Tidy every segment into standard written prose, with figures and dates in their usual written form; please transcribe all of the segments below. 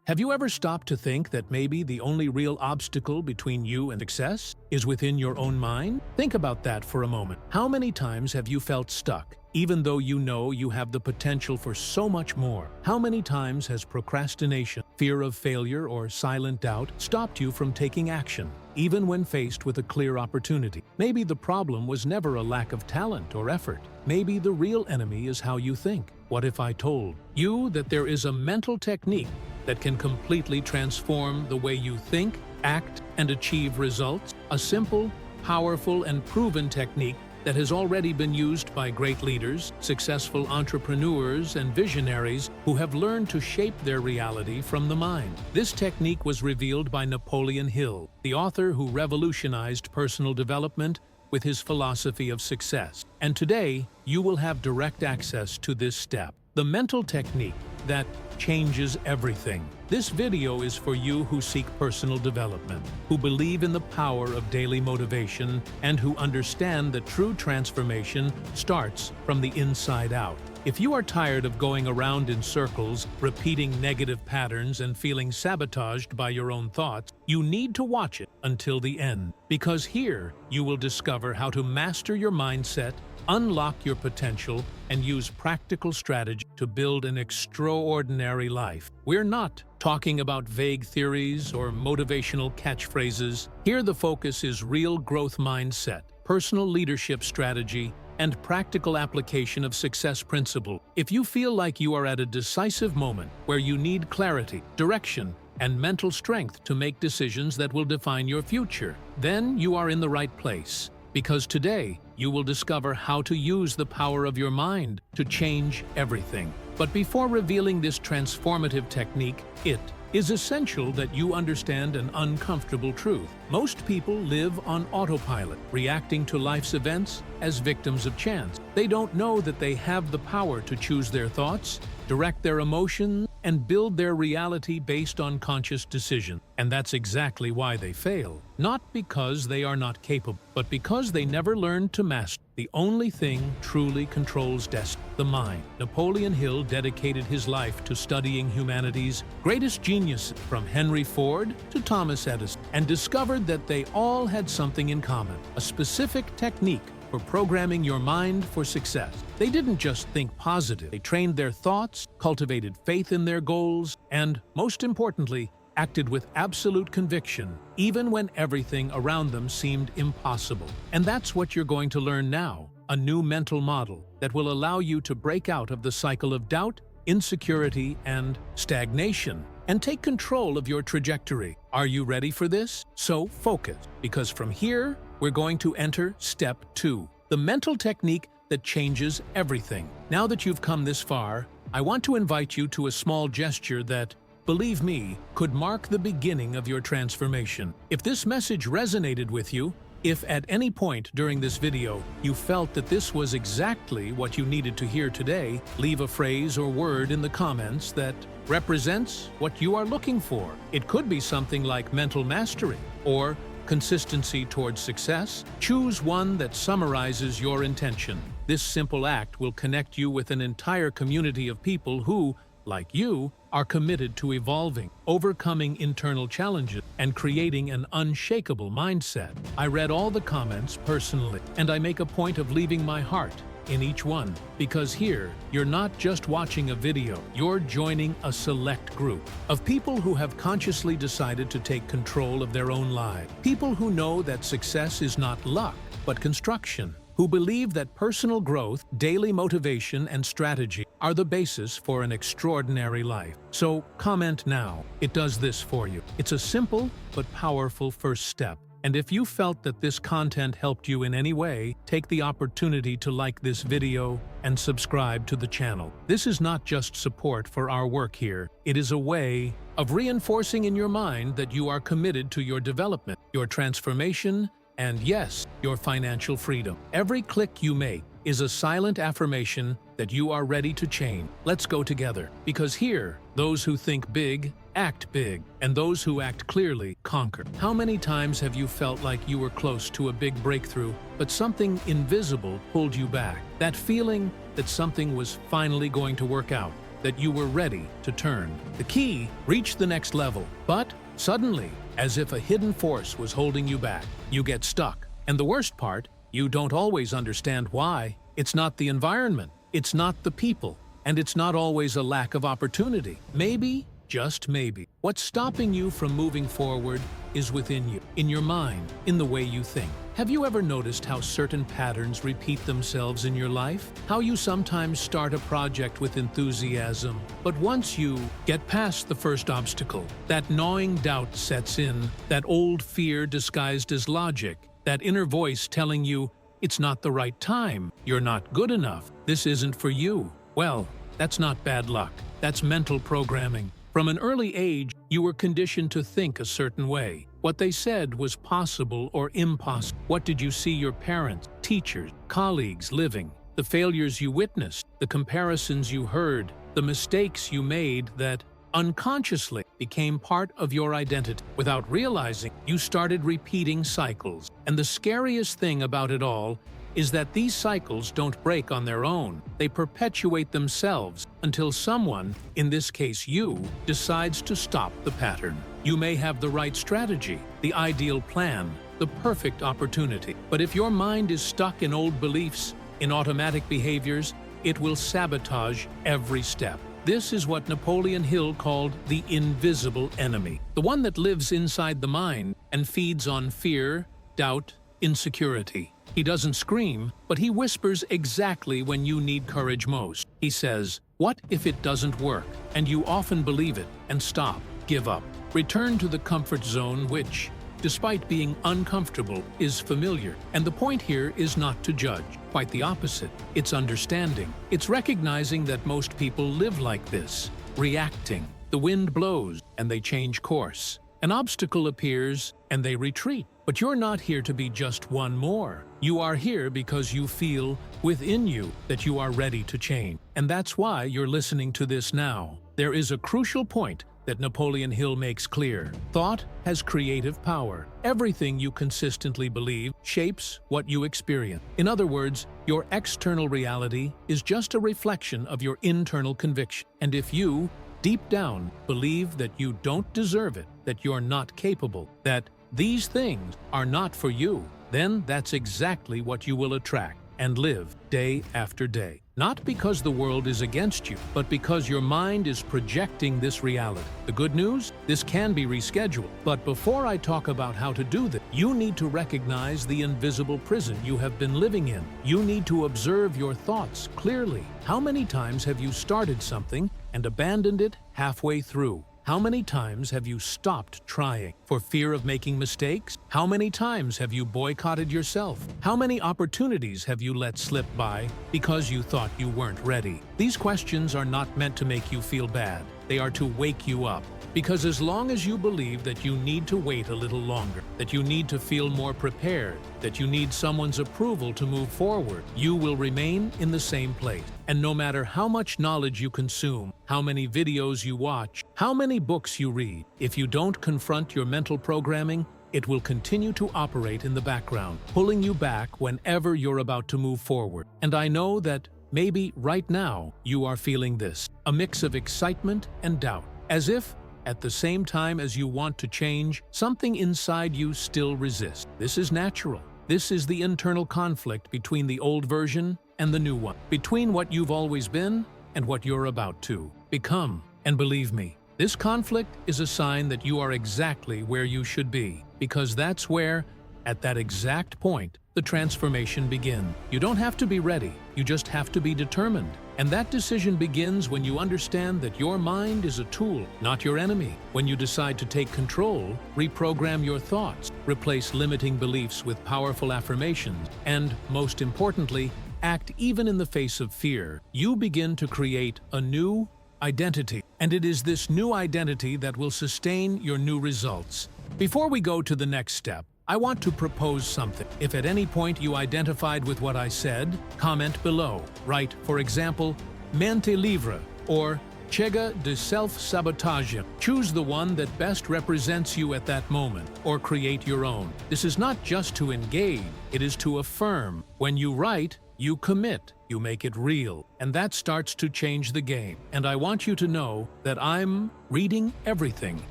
Have you ever stopped to think that maybe the only real obstacle between you and success is within your own mind? Think about that for a moment. How many times have you felt stuck, even though you know you have the potential for so much more? How many times has procrastination, fear of failure, or silent doubt stopped you from taking action, even when faced with a clear opportunity? Maybe the problem was never a lack of talent or effort. Maybe the real enemy is how you think. What if I told you that there is a mental technique that can completely transform the way you think, act, and achieve results? A simple, powerful, and proven technique that has already been used by great leaders, successful entrepreneurs, and visionaries who have learned to shape their reality from the mind. This technique was revealed by Napoleon Hill, the author who revolutionized personal development with his philosophy of success. And today, you will have direct access to this step, the mental technique that changes everything. This video is for you who seek personal development, who believe in the power of daily motivation, and who understand that true transformation starts from the inside out. If you are tired of going around in circles, repeating negative patterns, and feeling sabotaged by your own thoughts, you need to watch it until the end. Because here, you will discover how to master your mindset, unlock your potential, and use practical strategy to build an extraordinary life. We're not talking about vague theories or motivational catchphrases. Here the focus is real growth mindset, personal leadership strategy, and practical application of success principle. If you feel like you are at a decisive moment where you need clarity, direction, and mental strength to make decisions that will define your future, then you are in the right place. Because today, you will discover how to use the power of your mind to change everything. But before revealing this transformative technique, it is essential that you understand an uncomfortable truth. Most people live on autopilot, reacting to life's events as victims of chance. They don't know that they have the power to choose their thoughts, direct their emotions, and build their reality based on conscious decision. And that's exactly why they fail. Not because they are not capable, but because they never learned to master. The only thing truly controls destiny, the mind. Napoleon Hill dedicated his life to studying humanity's greatest geniuses, from Henry Ford to Thomas Edison, and discovered that they all had something in common: a specific technique for programming your mind for success. They didn't just think positive. They trained their thoughts, cultivated faith in their goals, and, most importantly, acted with absolute conviction, even when everything around them seemed impossible. And that's what you're going to learn now, a new mental model that will allow you to break out of the cycle of doubt, insecurity, and stagnation, and take control of your trajectory. Are you ready for this? So focus, because from here, we're going to enter step 2, the mental technique that changes everything. Now that you've come this far, I want to invite you to a small gesture that, believe me, could mark the beginning of your transformation. If this message resonated with you, if at any point during this video you felt that this was exactly what you needed to hear today, leave a phrase or word in the comments that represents what you are looking for. It could be something like mental mastery or consistency towards success. Choose one that summarizes your intention. This simple act will connect you with an entire community of people who, like you, are committed to evolving, overcoming internal challenges, and creating an unshakable mindset. I read all the comments personally, and I make a point of leaving my heart in each one, because here, you're not just watching a video, you're joining a select group of people who have consciously decided to take control of their own lives. People who know that success is not luck, but construction. Who believe that personal growth, daily motivation, and strategy are the basis for an extraordinary life. So comment now. It does this for you. It's a simple but powerful first step. And if you felt that this content helped you in any way, take the opportunity to like this video and subscribe to the channel. This is not just support for our work here. It is a way of reinforcing in your mind that you are committed to your development, your transformation, and yes, your financial freedom. Every click you make is a silent affirmation that you are ready to change. Let's go together. Because here, those who think big, act big, and those who act clearly, conquer. How many times have you felt like you were close to a big breakthrough, but something invisible pulled you back? That feeling that something was finally going to work out. that you were ready to turn. The key, reach the next level. But suddenly, as if a hidden force was holding you back, you get stuck. And the worst part, you don't always understand why. It's not the environment, it's not the people, and it's not always a lack of opportunity. Maybe, just maybe, what's stopping you from moving forward is within you, in your mind, in the way you think. Have you ever noticed how certain patterns repeat themselves in your life? How you sometimes start a project with enthusiasm, but once you get past the first obstacle, that gnawing doubt sets in, that old fear disguised as logic, that inner voice telling you, it's not the right time, you're not good enough, this isn't for you. Well, that's not bad luck. That's mental programming. From an early age, you were conditioned to think a certain way. What they said was possible or impossible. What did you see your parents, teachers, colleagues living? The failures you witnessed, the comparisons you heard, the mistakes you made that unconsciously became part of your identity. Without realizing, you started repeating cycles. And the scariest thing about it all is that these cycles don't break on their own. They perpetuate themselves until someone, in this case you, decides to stop the pattern. You may have the right strategy, the ideal plan, the perfect opportunity. But if your mind is stuck in old beliefs, in automatic behaviors, it will sabotage every step. This is what Napoleon Hill called the invisible enemy, the one that lives inside the mind and feeds on fear, doubt, insecurity. He doesn't scream, but he whispers exactly when you need courage most. He says, "What if it doesn't work?" And you often believe it and stop, give up. Return to the comfort zone which, despite being uncomfortable, is familiar. And the point here is not to judge. Quite the opposite. It's understanding. It's recognizing that most people live like this, reacting. The wind blows and they change course. An obstacle appears and they retreat. But you're not here to be just one more. You are here because you feel within you that you are ready to change. And that's why you're listening to this now. There is a crucial point that Napoleon Hill makes clear. Thought has creative power. Everything you consistently believe shapes what you experience. In other words, your external reality is just a reflection of your internal conviction. And if you, deep down, believe that you don't deserve it, that you're not capable, that these things are not for you, then that's exactly what you will attract and live day after day. Not because the world is against you, but because your mind is projecting this reality. The good news? This can be rescheduled. But before I talk about how to do that, you need to recognize the invisible prison you have been living in. You need to observe your thoughts clearly. How many times have you started something and abandoned it halfway through? How many times have you stopped trying for fear of making mistakes? How many times have you boycotted yourself? How many opportunities have you let slip by because you thought you weren't ready? These questions are not meant to make you feel bad. They are to wake you up. Because as long as you believe that you need to wait a little longer, that you need to feel more prepared, that you need someone's approval to move forward, you will remain in the same place. And no matter how much knowledge you consume, how many videos you watch, how many books you read, if you don't confront your mental programming, it will continue to operate in the background, pulling you back whenever you're about to move forward. And I know that maybe right now you are feeling this, a mix of excitement and doubt, as if at the same time as you want to change, something inside you still resists. This is natural. This is the internal conflict between the old version and the new one, between what you've always been and what you're about to become. And believe me, this conflict is a sign that you are exactly where you should be, because that's where, at that exact point, the transformation begins. You don't have to be ready, you just have to be determined. And that decision begins when you understand that your mind is a tool, not your enemy. When you decide to take control, reprogram your thoughts, replace limiting beliefs with powerful affirmations, and, most importantly, act even in the face of fear, you begin to create a new identity. And it is this new identity that will sustain your new results. Before we go to the next step, I want to propose something. If at any point you identified with what I said, comment below. Write, for example, mente libre or cega de self-sabotage. Choose the one that best represents you at that moment, or create your own. This is not just to engage, it is to affirm. When you write, You commit, you make it real, and that starts to change the game. And I want you to know that I'm reading everything,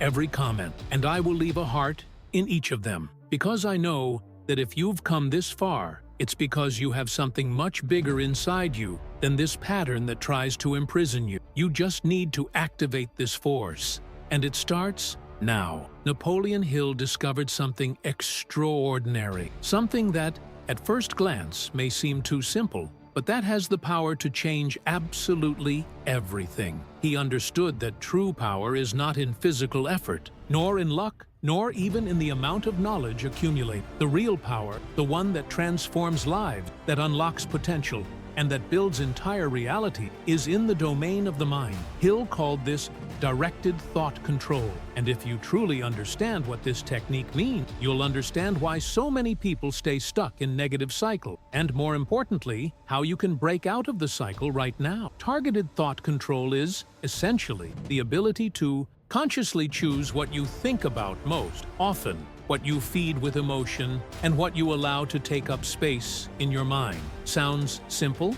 every comment, and I will leave a heart in each of them. Because I know that if you've come this far, it's because you have something much bigger inside you than this pattern that tries to imprison you. You just need to activate this force. And it starts now. Napoleon Hill discovered something extraordinary, something that, at first glance, may seem too simple, but that has the power to change absolutely everything. He understood that true power is not in physical effort, nor in luck, nor even in the amount of knowledge accumulated. The real power, the one that transforms lives, that unlocks potential, and that builds entire reality, is in the domain of the mind. Hill called this directed thought control. And if you truly understand what this technique means, you'll understand why so many people stay stuck in negative cycle. And more importantly, how you can break out of the cycle right now. Targeted thought control is, essentially, the ability to consciously choose what you think about most often, what you feed with emotion, and what you allow to take up space in your mind. Sounds simple?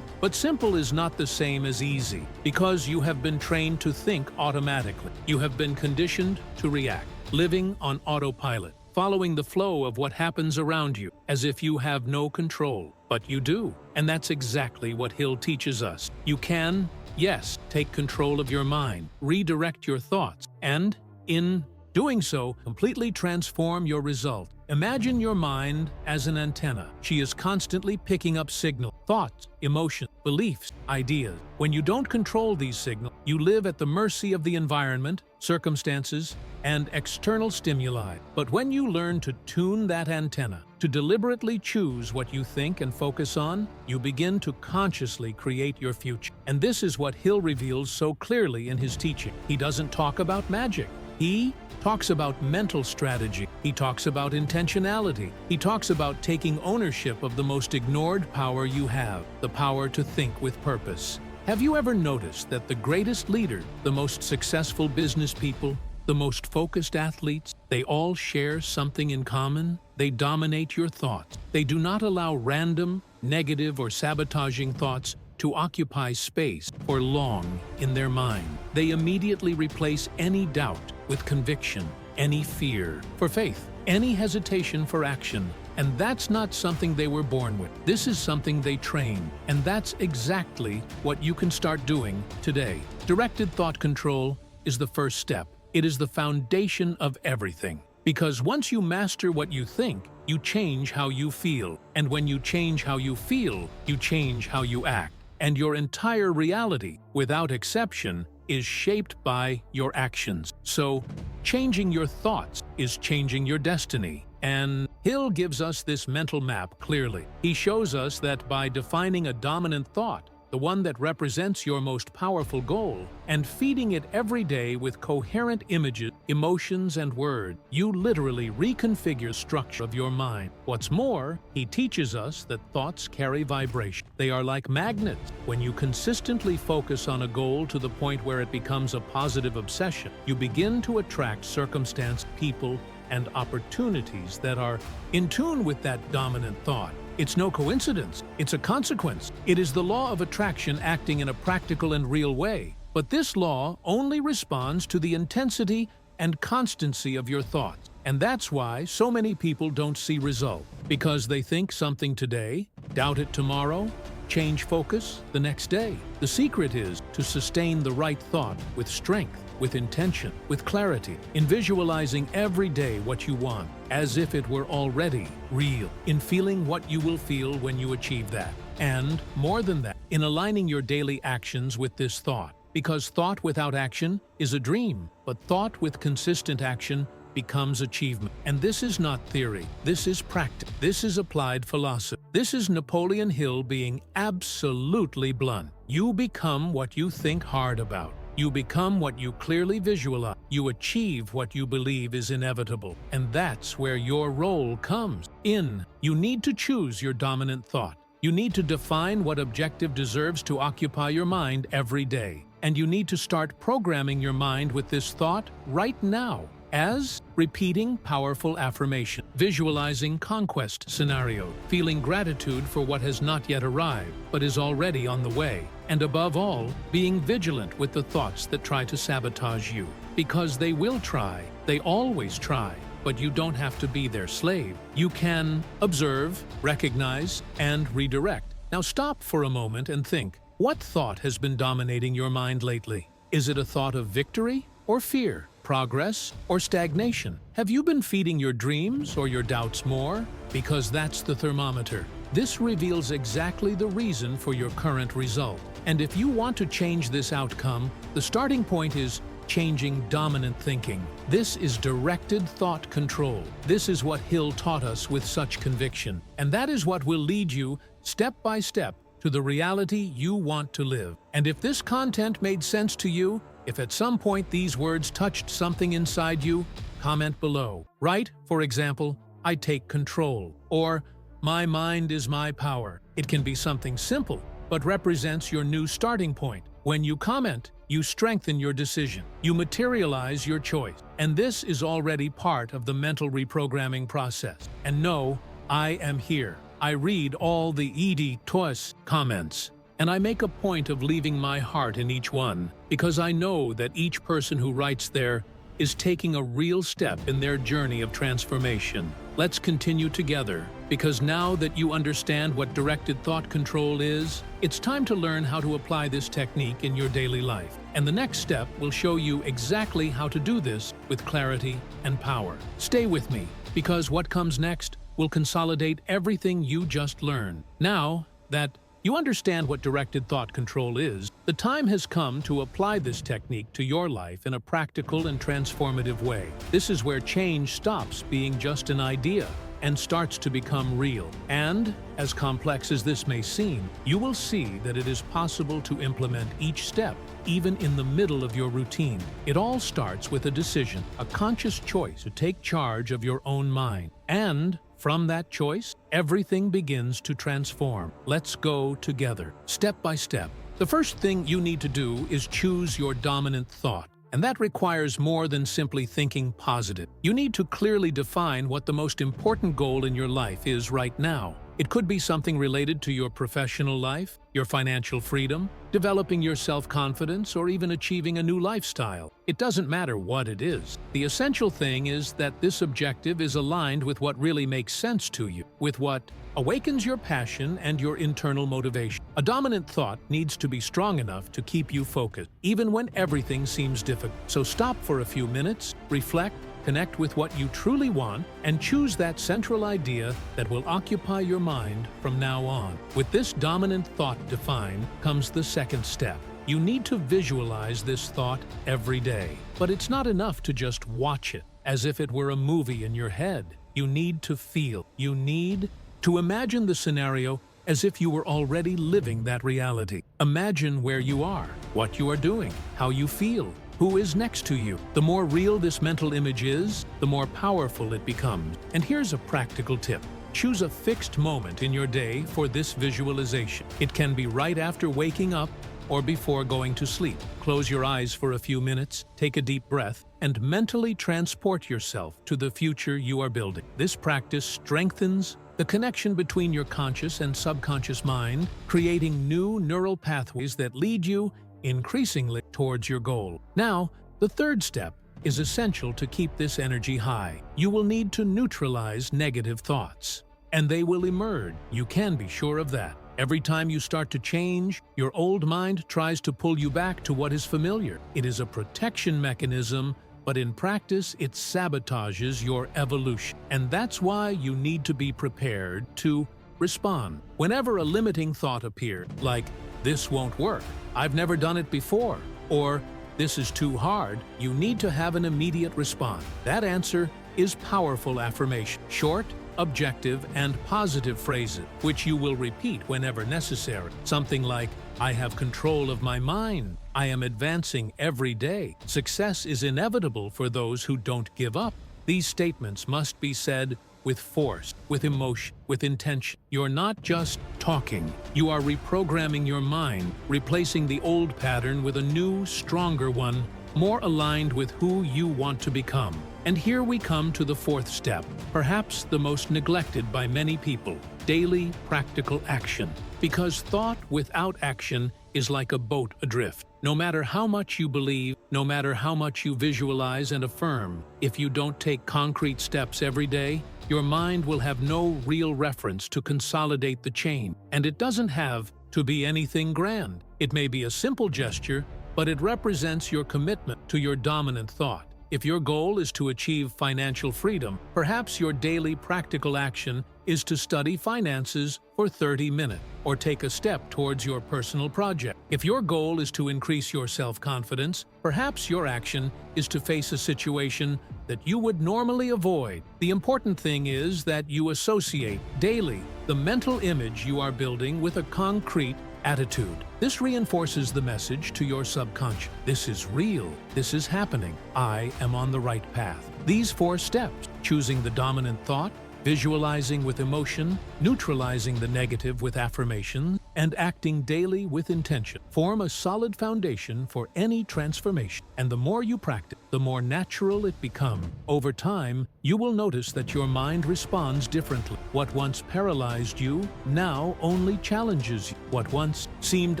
But simple is not the same as easy, because you have been trained to think automatically. You have been conditioned to react, living on autopilot, following the flow of what happens around you, as if you have no control. But you do, and that's exactly what Hill teaches us. You can, yes, take control of your mind, redirect your thoughts, and, in doing so, completely transform your result. Imagine your mind as an antenna. She is constantly picking up signals, thoughts, emotions, beliefs, ideas. When you don't control these signals, you live at the mercy of the environment, circumstances, and external stimuli. But when you learn to tune that antenna, to deliberately choose what you think and focus on, you begin to consciously create your future. And this is what Hill reveals so clearly in his teaching. He doesn't talk about magic. He talks about mental strategy. He talks about intentionality. He talks about taking ownership of the most ignored power you have, the power to think with purpose. Have you ever noticed that the greatest leaders, the most successful business people, the most focused athletes, they all share something in common? They dominate your thoughts. They do not allow random, negative, or sabotaging thoughts to occupy space for long in their mind. They immediately replace any doubt with conviction, any fear for faith, any hesitation for action. And that's not something they were born with. This is something they train. And that's exactly what you can start doing today. Directed thought control is the first step. It is the foundation of everything. Because once you master what you think, you change how you feel. And when you change how you feel, you change how you act. And your entire reality, without exception, is shaped by your actions. So, changing your thoughts is changing your destiny. And Hill gives us this mental map clearly. He shows us that by defining a dominant thought, the one that represents your most powerful goal, and feeding it every day with coherent images, emotions, and words, you literally reconfigure the structure of your mind. What's more, he teaches us that thoughts carry vibration. They are like magnets. When you consistently focus on a goal to the point where it becomes a positive obsession, you begin to attract circumstance, people, and opportunities that are in tune with that dominant thought. It's no coincidence. It's a consequence. It is the law of attraction acting in a practical and real way. But this law only responds to the intensity and constancy of your thoughts. And that's why so many people don't see result. Because they think something today, doubt it tomorrow, change focus the next day. The secret is to sustain the right thought with strength, with intention, with clarity, in visualizing every day what you want, as if it were already real, in feeling what you will feel when you achieve that. And, more than that, in aligning your daily actions with this thought. Because thought without action is a dream, but thought with consistent action becomes achievement. And this is not theory. This is practice. This is applied philosophy. This is Napoleon Hill being absolutely blunt. You become what you think hard about. You become what you clearly visualize. You achieve what you believe is inevitable. And that's where your role comes in. You need to choose your dominant thought. You need to define what objective deserves to occupy your mind every day. And you need to start programming your mind with this thought right now. as repeating powerful affirmation, visualizing conquest scenario, feeling gratitude for what has not yet arrived but is already on the way, and above all, being vigilant with the thoughts that try to sabotage you. Because they will try, they always try, but you don't have to be their slave. You can observe, recognize, and redirect. Now stop for a moment and think, what thought has been dominating your mind lately? Is it a thought of victory or fear? Progress or stagnation? Have you been feeding your dreams or your doubts more? Because that's the thermometer. This reveals exactly the reason for your current result. And if you want to change this outcome, the starting point is changing dominant thinking. This is directed thought control. This is what Hill taught us with such conviction. And that is what will lead you, step by step, to the reality you want to live. And if this content made sense to you, if at some point these words touched something inside you, comment below. Write, for example, I take control, or my mind is my power. It can be something simple, but represents your new starting point. When you comment, you strengthen your decision. You materialize your choice. And this is already part of the mental reprogramming process. And know, I am here. I read all the ED-TOS comments. And I make a point of leaving my heart in each one, because I know that each person who writes there is taking a real step in their journey of transformation. Let's continue together, because now that you understand what directed thought control is, it's time to learn how to apply this technique in your daily life. And the next step will show you exactly how to do this with clarity and power. Stay with me, because what comes next will consolidate everything you just learned. Now that you understand what directed thought control is, the time has come to apply this technique to your life in a practical and transformative way. This is where change stops being just an idea and starts to become real. And, as complex as this may seem, you will see that it is possible to implement each step, even in the middle of your routine. It all starts with a decision, a conscious choice to take charge of your own mind. And from that choice, everything begins to transform. Let's go together, step by step. The first thing you need to do is choose your dominant thought. And that requires more than simply thinking positive. You need to clearly define what the most important goal in your life is right now. It could be something related to your professional life, your financial freedom, developing your self-confidence, or even achieving a new lifestyle. It doesn't matter what it is. The essential thing is that this objective is aligned with what really makes sense to you, with what awakens your passion and your internal motivation. A dominant thought needs to be strong enough to keep you focused, even when everything seems difficult. So stop for a few minutes, reflect, connect with what you truly want, and choose that central idea that will occupy your mind from now on. With this dominant thought defined comes the second step. You need to visualize this thought every day. But it's not enough to just watch it, as if it were a movie in your head. You need to feel. You need to imagine the scenario as if you were already living that reality. Imagine where you are, what you are doing, how you feel, who is next to you. The more real this mental image is, the more powerful it becomes. And here's a practical tip. Choose a fixed moment in your day for this visualization. It can be right after waking up or before going to sleep. Close your eyes for a few minutes, take a deep breath, and mentally transport yourself to the future you are building. This practice strengthens the connection between your conscious and subconscious mind, creating new neural pathways that lead you increasingly towards your goal. Now, the third step is essential to keep this energy high. You will need to neutralize negative thoughts, and they will emerge. You can be sure of that. Every time you start to change, your old mind tries to pull you back to what is familiar. It is a protection mechanism, but in practice, it sabotages your evolution. And that's why you need to be prepared to respond. Whenever a limiting thought appears, like, "This won't work," "I've never done it before," or "This is too hard," you need to have an immediate response. That answer is powerful affirmation. Short, objective, and positive phrases, which you will repeat whenever necessary. Something like, "I have control of my mind. I am advancing every day. Success is inevitable for those who don't give up." These statements must be said with force, with emotion, with intention. You're not just talking. You are reprogramming your mind, replacing the old pattern with a new, stronger one, more aligned with who you want to become. And here we come to the fourth step, perhaps the most neglected by many people: daily practical action. Because thought without action is like a boat adrift. No matter how much you believe, no matter how much you visualize and affirm, if you don't take concrete steps every day, your mind will have no real reference to consolidate the chain. And it doesn't have to be anything grand. It may be a simple gesture, but it represents your commitment to your dominant thought. If your goal is to achieve financial freedom, perhaps your daily practical action is to study finances for 30 minutes or take a step towards your personal project. If your goal is to increase your self-confidence, perhaps your action is to face a situation that you would normally avoid. The important thing is that you associate daily the mental image you are building with a concrete attitude. This reinforces the message to your subconscious. This is real. This is happening. I am on the right path. These 4 steps: choosing the dominant thought, visualizing with emotion, neutralizing the negative with affirmation, and acting daily with intention, form a solid foundation for any transformation. And the more you practice, the more natural it becomes. Over time, you will notice that your mind responds differently. What once paralyzed you now only challenges you. What once seemed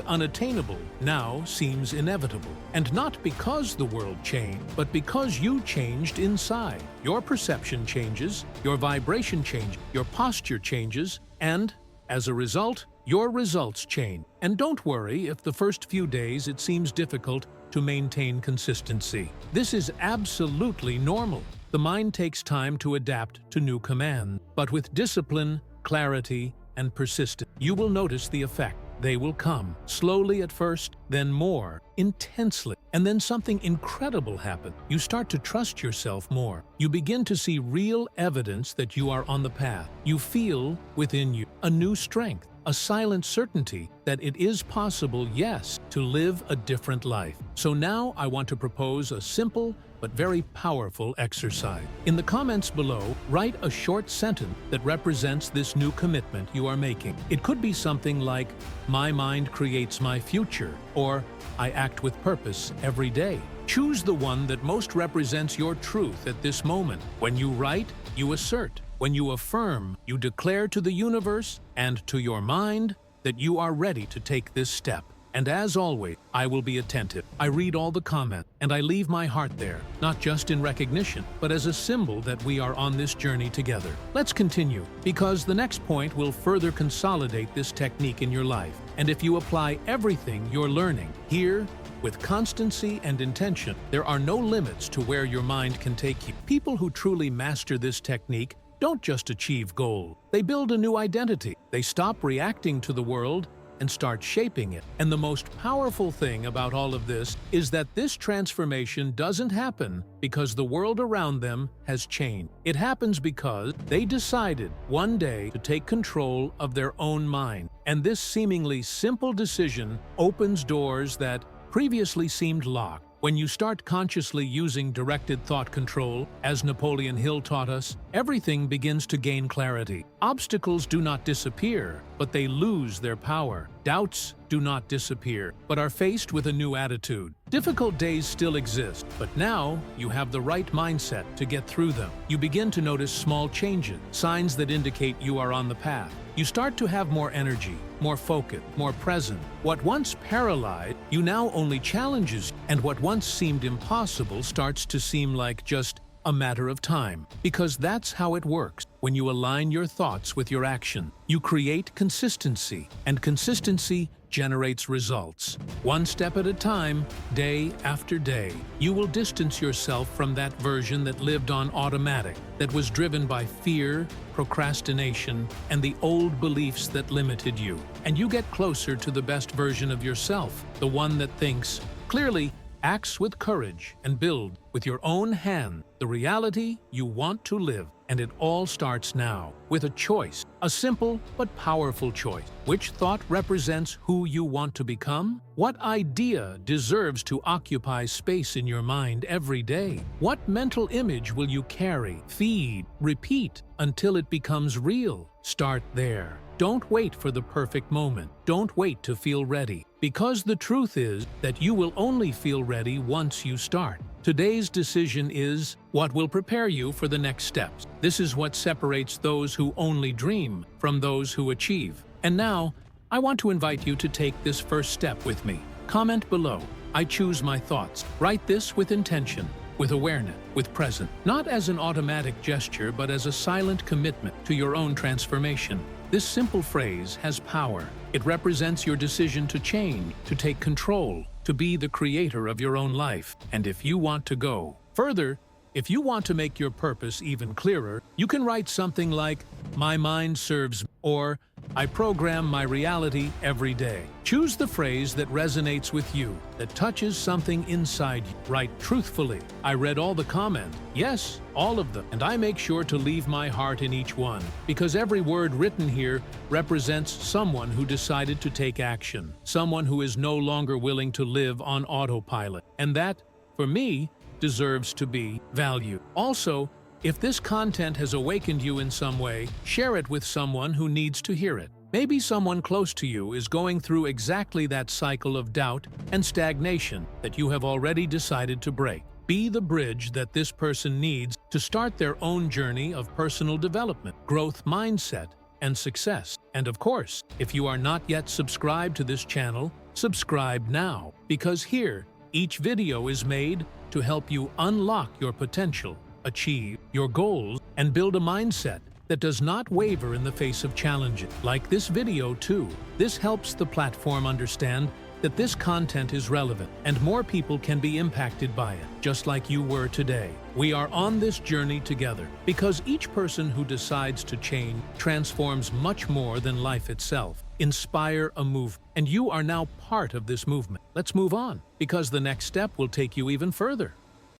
unattainable now seems inevitable. And not because the world changed, but because you changed inside. Your perception changes, your vibration changes, your posture changes, and, as a result, your results change. And don't worry if the first few days it seems difficult to maintain consistency. This is absolutely normal. The mind takes time to adapt to new commands, but with discipline, clarity, and persistence, you will notice the effect. They will come, slowly at first, then more, intensely. And then something incredible happens. You start to trust yourself more. You begin to see real evidence that you are on the path. You feel within you a new strength, a silent certainty that it is possible, yes, to live a different life. So now I want to propose a simple but very powerful exercise. In the comments below, write a short sentence that represents this new commitment you are making. It could be something like, "My mind creates my future," or "I act with purpose every day." Choose the one that most represents your truth at this moment. When you write, you assert. When you affirm, you declare to the universe and to your mind that you are ready to take this step. And as always, I will be attentive. I read all the comments, and I leave my heart there, not just in recognition, but as a symbol that we are on this journey together. Let's continue, because the next point will further consolidate this technique in your life. And if you apply everything you're learning here, with constancy and intention, there are no limits to where your mind can take you. People who truly master this technique don't just achieve goals. They build a new identity. They stop reacting to the world and start shaping it. And the most powerful thing about all of this is that this transformation doesn't happen because the world around them has changed. It happens because they decided one day to take control of their own mind. And this seemingly simple decision opens doors that previously seemed locked. When you start consciously using directed thought control, as Napoleon Hill taught us, everything begins to gain clarity. Obstacles do not disappear, but they lose their power. Doubts do not disappear, but are faced with a new attitude. Difficult days still exist, but now you have the right mindset to get through them. You begin to notice small changes, signs that indicate you are on the path. You start to have more energy, more focus, more present. What once paralyzed you now only challenges, and what once seemed impossible starts to seem like just a matter of time. Because that's how it works. When you align your thoughts with your action, you create consistency, and consistency generates results. One step at a time, day after day, you will distance yourself from that version that lived on automatic, that was driven by fear, procrastination, and the old beliefs that limited you. And you get closer to the best version of yourself, the one that thinks clearly, acts with courage, and build with your own hand the reality you want to live. And it all starts now with a choice, a simple but powerful choice. Which thought represents who you want to become? What idea deserves to occupy space in your mind every day? What mental image will you carry, feed, repeat until it becomes real? Start there. Don't wait for the perfect moment. Don't wait to feel ready. Because the truth is that you will only feel ready once you start. Today's decision is what will prepare you for the next steps. This is what separates those who only dream from those who achieve. And now, I want to invite you to take this first step with me. Comment below. I choose my thoughts. Write this with intention, with awareness, with presence. Not as an automatic gesture, but as a silent commitment to your own transformation. This simple phrase has power. It represents your decision to change, to take control, to be the creator of your own life. And if you want to go further, if you want to make your purpose even clearer, you can write something like, "My mind serves," or "I program my reality every day." Choose the phrase that resonates with you, that touches something inside you. Write truthfully, "I read all the comments." Yes, all of them. And I make sure to leave my heart in each one, because every word written here represents someone who decided to take action, someone who is no longer willing to live on autopilot. And that, for me, deserves to be valued. Also, if this content has awakened you in some way, share it with someone who needs to hear it. Maybe someone close to you is going through exactly that cycle of doubt and stagnation that you have already decided to break. Be the bridge that this person needs to start their own journey of personal development, growth mindset, and success. And of course, if you are not yet subscribed to this channel, subscribe now, because here, each video is made to help you unlock your potential, achieve your goals, and build a mindset that does not waver in the face of challenges. Like this video too. This helps the platform understand that this content is relevant and more people can be impacted by it, just like you were today. We are on this journey together because each person who decides to change transforms much more than life itself. Inspire a movement, and you are now part of this movement. Let's move on, because the next step will take you even further.